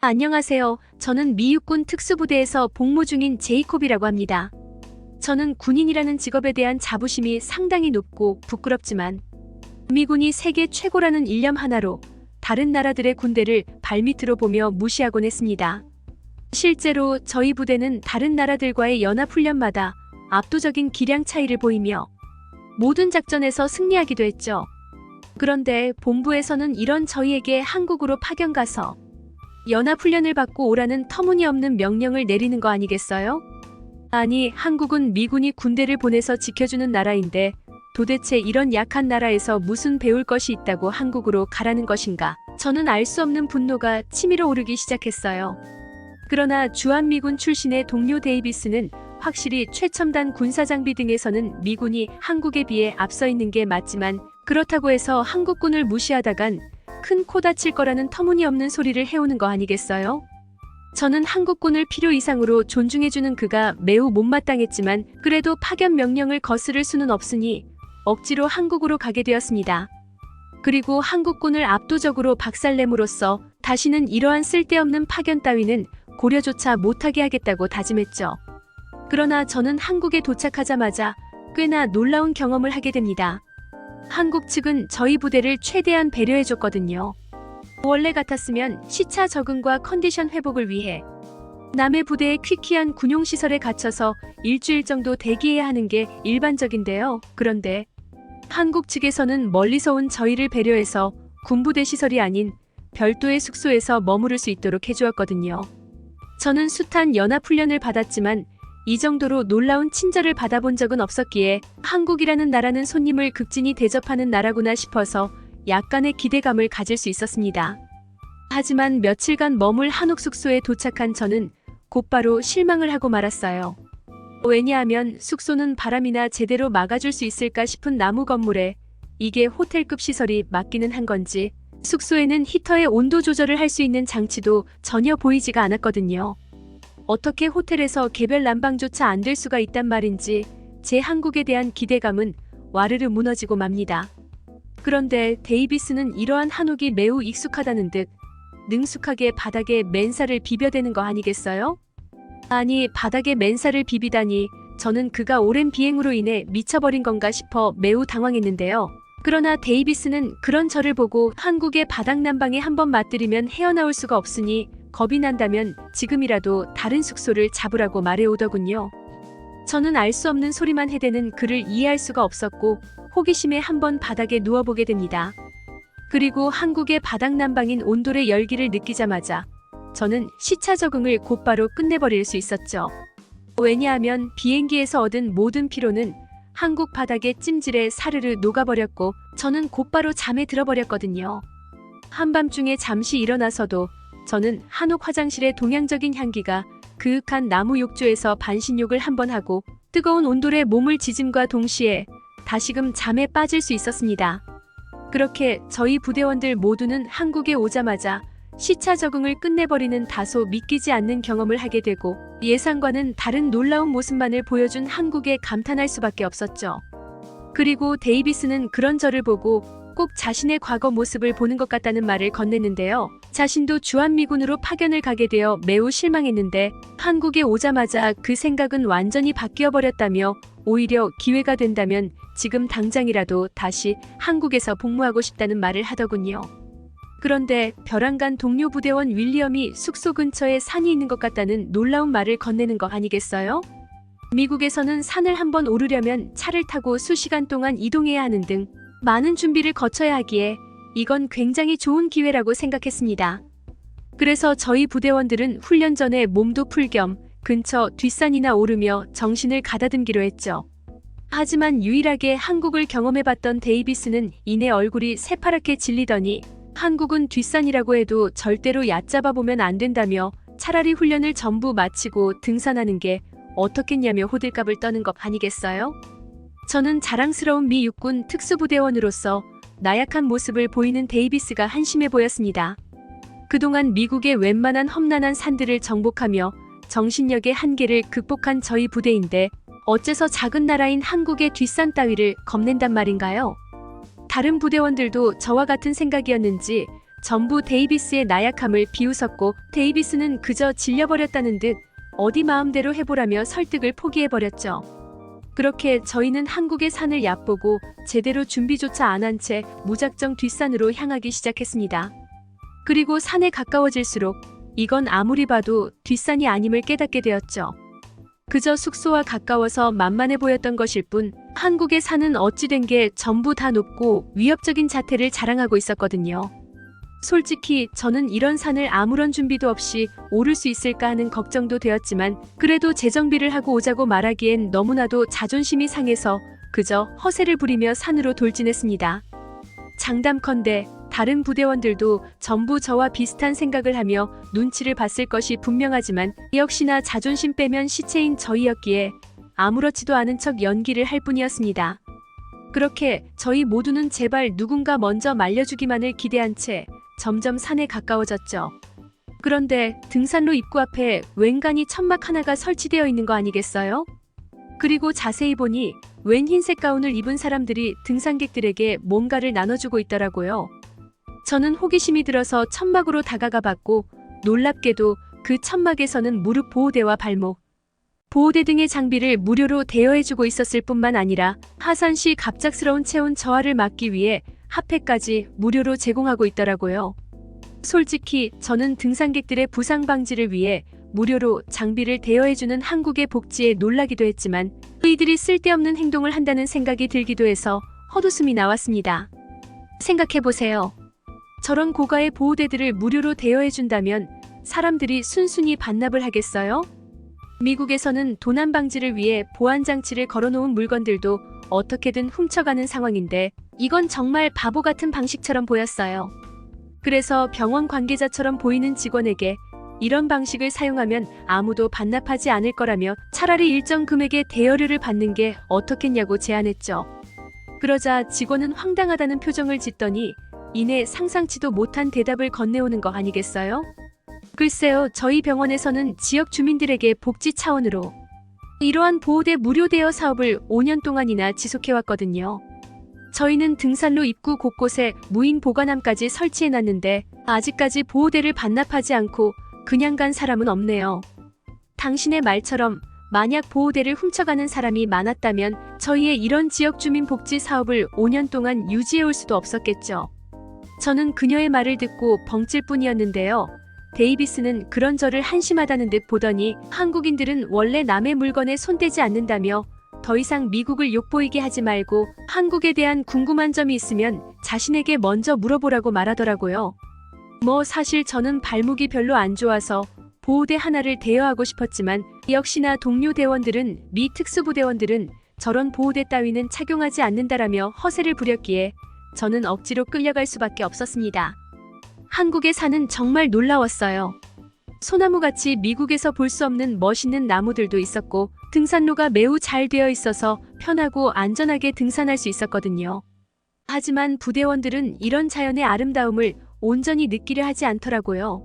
안녕하세요. 저는 미 육군 특수부대에서 복무 중인 제이콥이라고 합니다. 저는 군인이라는 직업에 대한 자부심이 상당히 높고 부끄럽지만 미군이 세계 최고라는 일념 하나로 다른 나라들의 군대를 발밑으로 보며 무시하곤 했습니다. 실제로 저희 부대는 다른 나라들과의 연합훈련마다 압도적인 기량 차이를 보이며 모든 작전에서 승리하기도 했죠. 그런데 본부에서는 이런 저희에게 한국으로 파견 가서 연합훈련을 받고 오라는 터무니없는 명령을 내리는 거 아니겠어요? 아니, 한국은 미군이 군대를 보내서 지켜주는 나라인데 도대체 이런 약한 나라에서 무슨 배울 것이 있다고 한국으로 가라는 것인가? 저는 알 수 없는 분노가 치밀어 오르기 시작했어요. 그러나 주한미군 출신의 동료 데이비스는 확실히 최첨단 군사장비 등에서는 미군이 한국에 비해 앞서 있는 게 맞지만 그렇다고 해서 한국군을 무시하다간 큰 코 다칠 거라는 터무니없는 소리를 해오는 거 아니겠어요? 저는 한국군을 필요 이상으로 존중해주는 그가 매우 못마땅했지만 그래도 파견 명령을 거스를 수는 없으니 억지로 한국으로 가게 되었습니다. 그리고 한국군을 압도적으로 박살냄으로써 다시는 이러한 쓸데없는 파견 따위는 고려조차 못하게 하겠다고 다짐했죠. 그러나 저는 한국에 도착하자마자 꽤나 놀라운 경험을 하게 됩니다. 한국 측은 저희 부대를 최대한 배려해줬거든요. 원래 같았으면 시차 적응과 컨디션 회복을 위해 남의 부대의 퀴퀴한 군용시설에 갇혀서 일주일 정도 대기해야 하는 게 일반적인데요. 그런데 한국 측에서는 멀리서 온 저희를 배려해서 군부대 시설이 아닌 별도의 숙소에서 머무를 수 있도록 해주었거든요. 저는 숱한 연합훈련을 받았지만 이 정도로 놀라운 친절을 받아본 적은 없었기에 한국이라는 나라는 손님을 극진히 대접하는 나라구나 싶어서 약간의 기대감을 가질 수 있었습니다. 하지만 며칠간 머물 한옥 숙소에 도착한 저는 곧바로 실망을 하고 말았어요. 왜냐하면 숙소는 바람이나 제대로 막아줄 수 있을까 싶은 나무 건물에 이게 호텔급 시설이 맞기는 한 건지 숙소에는 히터의 온도 조절을 할 수 있는 장치도 전혀 보이지가 않았거든요. 어떻게 호텔에서 개별 난방조차 안 될 수가 있단 말인지 제 한국에 대한 기대감은 와르르 무너지고 맙니다. 그런데 데이비스는 이러한 한옥이 매우 익숙하다는 듯 능숙하게 바닥에 맨살을 비벼대는 거 아니겠어요? 아니, 바닥에 맨살을 비비다니 저는 그가 오랜 비행으로 인해 미쳐버린 건가 싶어 매우 당황했는데요. 그러나 데이비스는 그런 저를 보고 한국의 바닥 난방에 한번 맞들이면 헤어나올 수가 없으니 겁이 난다면 지금이라도 다른 숙소를 잡으라고 말해오더군요. 저는 알 수 없는 소리만 해대는 그를 이해할 수가 없었고 호기심에 한번 바닥에 누워보게 됩니다. 그리고 한국의 바닥 난방인 온돌의 열기를 느끼자마자 저는 시차 적응을 곧바로 끝내버릴 수 있었죠. 왜냐하면 비행기에서 얻은 모든 피로는 한국 바닥의 찜질에 사르르 녹아버렸고 저는 곧바로 잠에 들어버렸거든요. 한밤중에 잠시 일어나서도 저는 한옥 화장실의 동양적인 향기가 그윽한 나무 욕조에서 반신욕을 한번 하고 뜨거운 온돌에 몸을 지짐과 동시에 다시금 잠에 빠질 수 있었습니다. 그렇게 저희 부대원들 모두는 한국에 오자마자 시차 적응을 끝내버리는 다소 믿기지 않는 경험을 하게 되고 예상과는 다른 놀라운 모습만을 보여준 한국에 감탄할 수밖에 없었죠. 그리고 데이비스는 그런 저를 보고 꼭 자신의 과거 모습을 보는 것 같다는 말을 건넸는데요. 자신도 주한미군으로 파견을 가게 되어 매우 실망했는데 한국에 오자마자 그 생각은 완전히 바뀌어버렸다며 오히려 기회가 된다면 지금 당장이라도 다시 한국에서 복무하고 싶다는 말을 하더군요. 그런데 벼랑간 동료 부대원 윌리엄이 숙소 근처에 산이 있는 것 같다는 놀라운 말을 건네는 거 아니겠어요? 미국에서는 산을 한번 오르려면 차를 타고 수시간 동안 이동해야 하는 등 많은 준비를 거쳐야 하기에 이건 굉장히 좋은 기회라고 생각했습니다. 그래서 저희 부대원들은 훈련 전에 몸도 풀 겸 근처 뒷산이나 오르며 정신을 가다듬기로 했죠. 하지만 유일하게 한국을 경험해봤던 데이비스는 이내 얼굴이 새파랗게 질리더니 한국은 뒷산이라고 해도 절대로 얕잡아 보면 안 된다며 차라리 훈련을 전부 마치고 등산하는 게 어떻겠냐며 호들갑을 떠는 것 아니겠어요? 저는 자랑스러운 미 육군 특수부대원으로서 나약한 모습을 보이는 데이비스가 한심해 보였습니다. 그동안 미국의 웬만한 험난한 산들을 정복하며 정신력의 한계를 극복한 저희 부대인데 어째서 작은 나라인 한국의 뒷산 따위를 겁낸단 말인가요? 다른 부대원들도 저와 같은 생각이었는지 전부 데이비스의 나약함을 비웃었고 데이비스는 그저 질려버렸다는 듯 어디 마음대로 해보라며 설득을 포기해버렸죠. 그렇게 저희는 한국의 산을 얕보고 제대로 준비조차 안 한 채 무작정 뒷산으로 향하기 시작했습니다. 그리고 산에 가까워질수록 이건 아무리 봐도 뒷산이 아님을 깨닫게 되었죠. 그저 숙소와 가까워서 만만해 보였던 것일 뿐 한국의 산은 어찌 된 게 전부 다 높고 위협적인 자태를 자랑하고 있었거든요. 솔직히 저는 이런 산을 아무런 준비도 없이 오를 수 있을까 하는 걱정도 되었지만 그래도 재정비를 하고 오자고 말하기엔 너무나도 자존심이 상해서 그저 허세를 부리며 산으로 돌진했습니다. 장담컨대 다른 부대원들도 전부 저와 비슷한 생각을 하며 눈치를 봤을 것이 분명하지만 역시나 자존심 빼면 시체인 저희였기에 아무렇지도 않은 척 연기를 할 뿐이었습니다. 그렇게 저희 모두는 제발 누군가 먼저 말려주기만을 기대한 채 점점 산에 가까워졌죠. 그런데 등산로 입구 앞에 웬간히 천막 하나가 설치되어 있는 거 아니겠어요? 그리고 자세히 보니 웬 흰색 가운을 입은 사람들이 등산객들에게 뭔가를 나눠주고 있더라고요. 저는 호기심이 들어서 천막으로 다가가 봤고 놀랍게도 그 천막에서는 무릎 보호대와 발목, 보호대 등의 장비를 무료로 대여해주고 있었을 뿐만 아니라 하산시 갑작스러운 체온 저하를 막기 위해 핫팩까지 무료로 제공하고 있더라고요. 솔직히 저는 등산객들의 부상 방지를 위해 무료로 장비를 대여해주는 한국의 복지에 놀라기도 했지만 이들이 쓸데없는 행동을 한다는 생각이 들기도 해서 헛웃음이 나왔습니다. 생각해보세요. 저런 고가의 보호대들을 무료로 대여해준다면 사람들이 순순히 반납을 하겠어요? 미국에서는 도난 방지를 위해 보안장치를 걸어놓은 물건들도 어떻게든 훔쳐가는 상황인데 이건 정말 바보 같은 방식처럼 보였어요. 그래서 병원 관계자처럼 보이는 직원에게 이런 방식을 사용하면 아무도 반납하지 않을 거라며 차라리 일정 금액의 대여료를 받는 게 어떻겠냐고 제안했죠. 그러자 직원은 황당하다는 표정을 짓더니 이내 상상치도 못한 대답을 건네오는 거 아니겠어요? 글쎄요, 저희 병원에서는 지역 주민들에게 복지 차원으로 이러한 보호대 무료 대여 사업을 5년 동안이나 지속해왔거든요. 저희는 등산로 입구 곳곳에 무인 보관함까지 설치해놨는데 아직까지 보호대를 반납하지 않고 그냥 간 사람은 없네요. 당신의 말처럼 만약 보호대를 훔쳐가는 사람이 많았다면 저희의 이런 지역 주민 복지 사업을 5년 동안 유지해올 수도 없었겠죠. 저는 그녀의 말을 듣고 벙찔 뿐이었는데요. 데이비스는 그런 저를 한심하다는 듯 보더니 한국인들은 원래 남의 물건에 손대지 않는다며 더 이상 미국을 욕보이게 하지 말고 한국에 대한 궁금한 점이 있으면 자신에게 먼저 물어보라고 말하더라고요. 사실 저는 발목이 별로 안 좋아서 보호대 하나를 대여하고 싶었지만 역시나 동료 대원들은 미 특수부대원들은 저런 보호대 따위는 착용하지 않는다라며 허세를 부렸기에 저는 억지로 끌려갈 수밖에 없었습니다. 한국의 산은 정말 놀라웠어요. 소나무같이 미국에서 볼 수 없는 멋있는 나무들도 있었고 등산로가 매우 잘 되어 있어서 편하고 안전하게 등산할 수 있었거든요. 하지만 부대원들은 이런 자연의 아름다움을 온전히 느끼려 하지 않더라고요.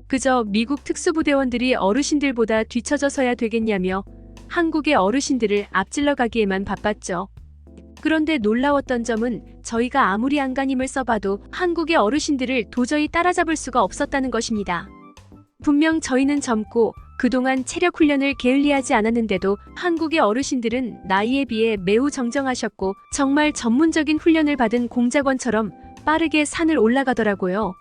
그저 미국 특수부대원들이 어르신들보다 뒤처져서야 되겠냐며 한국의 어르신들을 앞질러 가기에만 바빴죠. 그런데 놀라웠던 점은 저희가 아무리 안간힘을 써봐도 한국의 어르신들을 도저히 따라잡을 수가 없었다는 것입니다. 분명 저희는 젊고 그동안 체력 훈련을 게을리하지 않았는데도 한국의 어르신들은 나이에 비해 매우 정정하셨고 정말 전문적인 훈련을 받은 공작원처럼 빠르게 산을 올라가더라고요.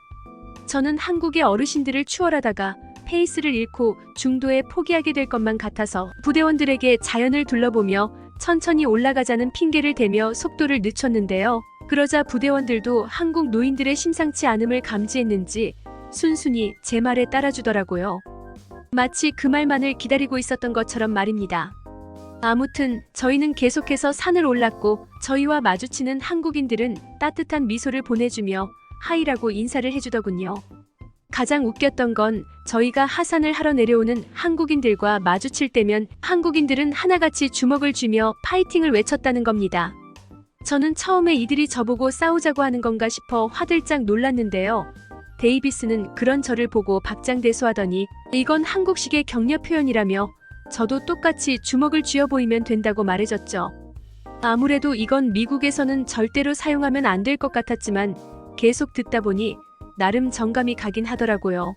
저는 한국의 어르신들을 추월하다가 페이스를 잃고 중도에 포기하게 될 것만 같아서 부대원들에게 자연을 둘러보며 천천히 올라가자는 핑계를 대며 속도를 늦췄는데요. 그러자 부대원들도 한국 노인들의 심상치 않음을 감지했는지 순순히 제 말에 따라주더라고요. 마치 그 말만을 기다리고 있었던 것처럼 말입니다. 아무튼 저희는 계속해서 산을 올랐고 저희와 마주치는 한국인들은 따뜻한 미소를 보내주며 하이라고 인사를 해주더군요. 가장 웃겼던 건 저희가 하산을 하러 내려오는 한국인들과 마주칠 때면 한국인들은 하나같이 주먹을 쥐며 파이팅을 외쳤다는 겁니다. 저는 처음에 이들이 저보고 싸우자고 하는 건가 싶어 화들짝 놀랐는데요. 데이비스는 그런 저를 보고 박장대소하더니 이건 한국식의 격려 표현이라며 저도 똑같이 주먹을 쥐어 보이면 된다고 말해줬죠. 아무래도 이건 미국에서는 절대로 사용하면 안 될 것 같았지만 계속 듣다 보니 나름 정감이 가긴 하더라고요.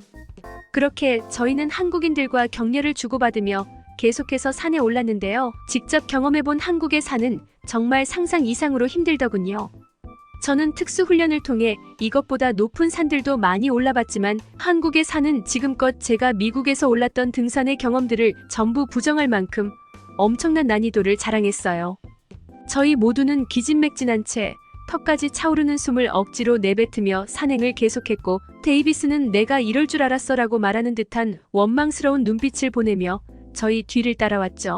그렇게 저희는 한국인들과 격려를 주고받으며 계속해서 산에 올랐는데요. 직접 경험해본 한국의 산은 정말 상상 이상으로 힘들더군요. 저는 특수훈련을 통해 이것보다 높은 산들도 많이 올라봤지만 한국의 산은 지금껏 제가 미국에서 올랐던 등산의 경험들을 전부 부정할 만큼 엄청난 난이도를 자랑했어요. 저희 모두는 기진맥진한 채 턱까지 차오르는 숨을 억지로 내뱉으며 산행을 계속했고, 데이비스는 내가 이럴 줄 알았어 라고 말하는 듯한 원망스러운 눈빛을 보내며 저희 뒤를 따라왔죠.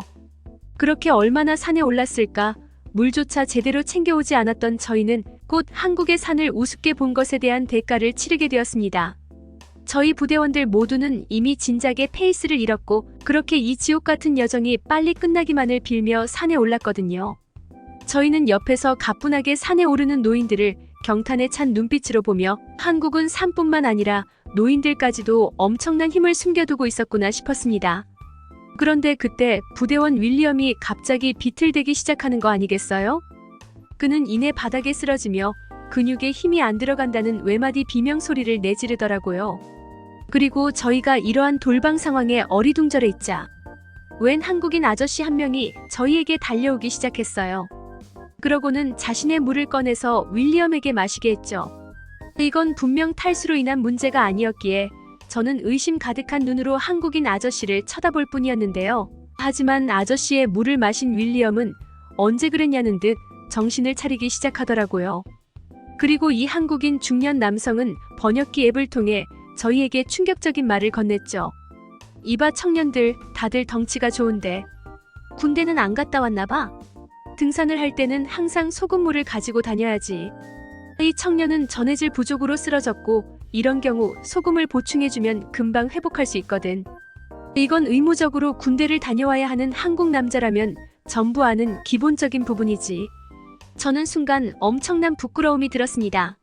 그렇게 얼마나 산에 올랐을까? 물조차 제대로 챙겨오지 않았던 저희는 곧 한국의 산을 우습게 본 것에 대한 대가를 치르게 되었습니다. 저희 부대원들 모두는 이미 진작에 페이스를 잃었고, 그렇게 이 지옥 같은 여정이 빨리 끝나기만을 빌며 산에 올랐거든요. 저희는 옆에서 가뿐하게 산에 오르는 노인들을 경탄에 찬 눈빛으로 보며 한국은 산뿐만 아니라 노인들까지도 엄청난 힘을 숨겨두고 있었구나 싶었습니다. 그런데 그때 부대원 윌리엄이 갑자기 비틀대기 시작하는 거 아니겠어요? 그는 이내 바닥에 쓰러지며 근육에 힘이 안 들어간다는 외마디 비명소리를 내지르더라고요. 그리고 저희가 이러한 돌방 상황에 어리둥절해 있자 웬 한국인 아저씨 한 명이 저희에게 달려오기 시작했어요. 그러고는 자신의 물을 꺼내서 윌리엄에게 마시게 했죠. 이건 분명 탈수로 인한 문제가 아니었기에 저는 의심 가득한 눈으로 한국인 아저씨를 쳐다볼 뿐이었는데요. 하지만 아저씨의 물을 마신 윌리엄은 언제 그랬냐는 듯 정신을 차리기 시작하더라고요. 그리고 이 한국인 중년 남성은 번역기 앱을 통해 저희에게 충격적인 말을 건넸죠. 이봐 청년들, 다들 덩치가 좋은데 군대는 안 갔다 왔나 봐. 등산을 할 때는 항상 소금물을 가지고 다녀야지. 이 청년은 전해질 부족으로 쓰러졌고 이런 경우 소금을 보충해주면 금방 회복할 수 있거든. 이건 의무적으로 군대를 다녀와야 하는 한국 남자라면 전부 아는 기본적인 부분이지. 저는 순간 엄청난 부끄러움이 들었습니다.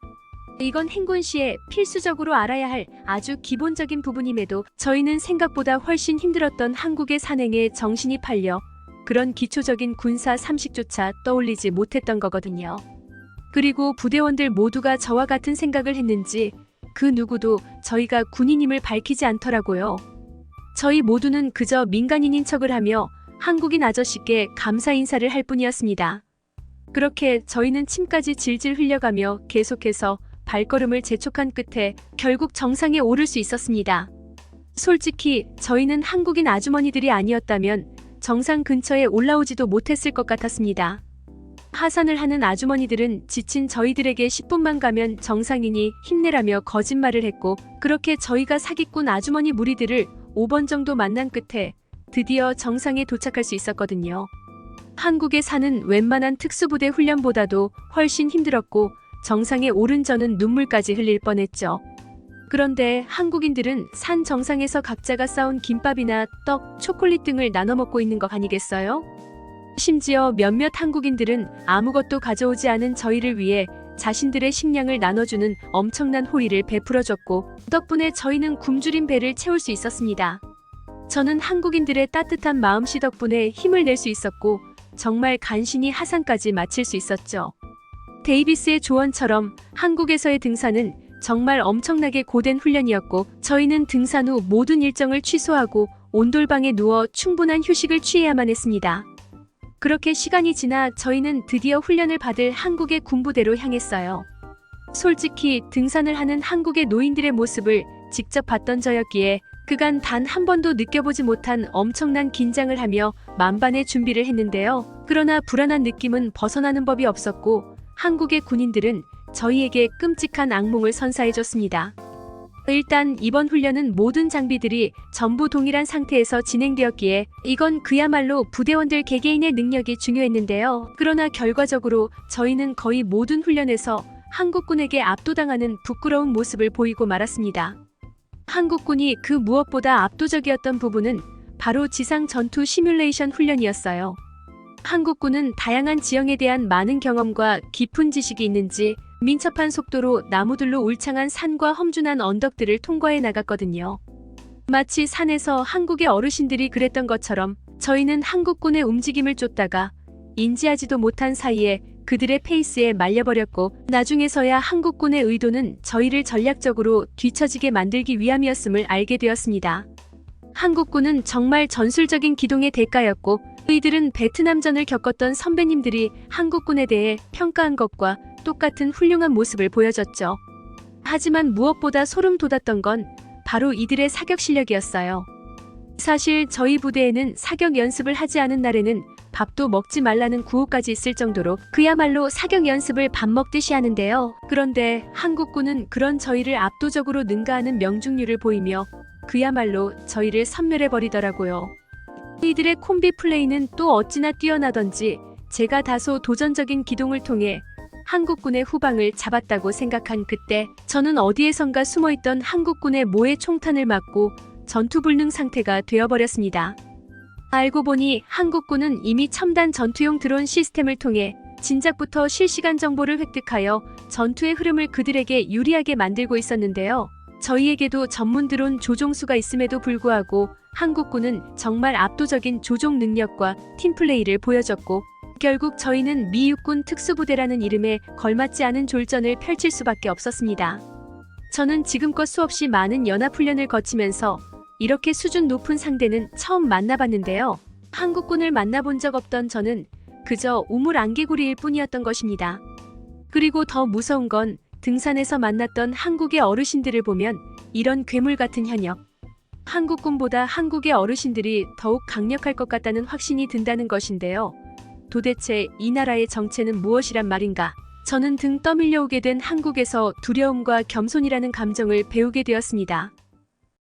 이건 행군 시에 필수적으로 알아야 할 아주 기본적인 부분임에도 저희는 생각보다 훨씬 힘들었던 한국의 산행에 정신이 팔려 그런 기초적인 군사 상식조차 떠올리지 못했던 거거든요. 그리고 부대원들 모두가 저와 같은 생각을 했는지 그 누구도 저희가 군인임을 밝히지 않더라고요. 저희 모두는 그저 민간인인 척을 하며 한국인 아저씨께 감사 인사를 할 뿐이었습니다. 그렇게 저희는 침까지 질질 흘려가며 계속해서 발걸음을 재촉한 끝에 결국 정상에 오를 수 있었습니다. 솔직히 저희는 한국인 아주머니들이 아니었다면 정상 근처에 올라오지도 못했을 것 같았습니다. 하산을 하는 아주머니들은 지친 저희들에게 10분만 가면 정상이니 힘내라며 거짓말을 했고, 그렇게 저희가 사기꾼 아주머니 무리들을 5번 정도 만난 끝에 드디어 정상에 도착할 수 있었거든요. 한국에 사는 웬만한 특수부대 훈련보다도 훨씬 힘들었고 정상에 오른 저는 눈물까지 흘릴 뻔했죠. 그런데 한국인들은 산 정상에서 각자가 싸온 김밥이나 떡, 초콜릿 등을 나눠 먹고 있는 것 아니겠어요? 심지어 몇몇 한국인들은 아무것도 가져오지 않은 저희를 위해 자신들의 식량을 나눠주는 엄청난 호의를 베풀어줬고, 덕분에 저희는 굶주린 배를 채울 수 있었습니다. 저는 한국인들의 따뜻한 마음씨 덕분에 힘을 낼 수 있었고 정말 간신히 하산까지 마칠 수 있었죠. 데이비스의 조언처럼 한국에서의 등산은 정말 엄청나게 고된 훈련이었고, 저희는 등산 후 모든 일정을 취소하고 온돌방에 누워 충분한 휴식을 취해야만 했습니다. 그렇게 시간이 지나 저희는 드디어 훈련을 받을 한국의 군부대로 향했어요. 솔직히 등산을 하는 한국의 노인들의 모습을 직접 봤던 저였기에 그간 단 한 번도 느껴보지 못한 엄청난 긴장을 하며 만반의 준비를 했는데요. 그러나 불안한 느낌은 벗어나는 법이 없었고 한국의 군인들은 저희에게 끔찍한 악몽을 선사해줬습니다. 일단 이번 훈련은 모든 장비들이 전부 동일한 상태에서 진행되었기에 이건 그야말로 부대원들 개개인의 능력이 중요했는데요. 그러나 결과적으로 저희는 거의 모든 훈련에서 한국군에게 압도당하는 부끄러운 모습을 보이고 말았습니다. 한국군이 그 무엇보다 압도적이었던 부분은 바로 지상 전투 시뮬레이션 훈련이었어요. 한국군은 다양한 지형에 대한 많은 경험과 깊은 지식이 있는지 민첩한 속도로 나무들로 울창한 산과 험준한 언덕들을 통과해 나갔거든요. 마치 산에서 한국의 어르신들이 그랬던 것처럼 저희는 한국군의 움직임을 쫓다가 인지하지도 못한 사이에 그들의 페이스에 말려버렸고 나중에서야 한국군의 의도는 저희를 전략적으로 뒤처지게 만들기 위함이었음을 알게 되었습니다. 한국군은 정말 전술적인 기동의 대가였고 저희들은 베트남전을 겪었던 선배님들이 한국군에 대해 평가한 것과 똑같은 훌륭한 모습을 보여줬죠. 하지만 무엇보다 소름 돋았던 건 바로 이들의 사격 실력이었어요. 사실 저희 부대에는 사격 연습을 하지 않은 날에는 밥도 먹지 말라는 구호까지 있을 정도로 그야말로 사격 연습을 밥 먹듯이 하는데요. 그런데 한국군은 그런 저희를 압도적으로 능가하는 명중률을 보이며 그야말로 저희를 섬멸해버리더라고요. 이들의 콤비 플레이는 또 어찌나 뛰어나던지 제가 다소 도전적인 기동을 통해 한국군의 후방을 잡았다고 생각한 그때 저는 어디에선가 숨어있던 한국군의 모의 총탄을 맞고 전투불능 상태가 되어버렸습니다. 알고 보니 한국군은 이미 첨단 전투용 드론 시스템을 통해 진작부터 실시간 정보를 획득하여 전투의 흐름을 그들에게 유리하게 만들고 있었는데요. 저희에게도 전문 드론 조종수가 있음에도 불구하고 한국군은 정말 압도적인 조종 능력과 팀플레이를 보여줬고 결국 저희는 미 육군 특수부대라는 이름에 걸맞지 않은 졸전을 펼칠 수밖에 없었습니다. 저는 지금껏 수없이 많은 연합훈련을 거치면서 이렇게 수준 높은 상대는 처음 만나봤는데요. 한국군을 만나본 적 없던 저는 그저 우물 안개구리일 뿐이었던 것입니다. 그리고 더 무서운 건 등산에서 만났던 한국의 어르신들을 보면 이런 괴물 같은 현역. 한국군보다 한국의 어르신들이 더욱 강력할 것 같다는 확신이 든다는 것인데요. 도대체 이 나라의 정체는 무엇이란 말인가? 저는 등 떠밀려 오게 된 한국에서 두려움과 겸손이라는 감정을 배우게 되었습니다.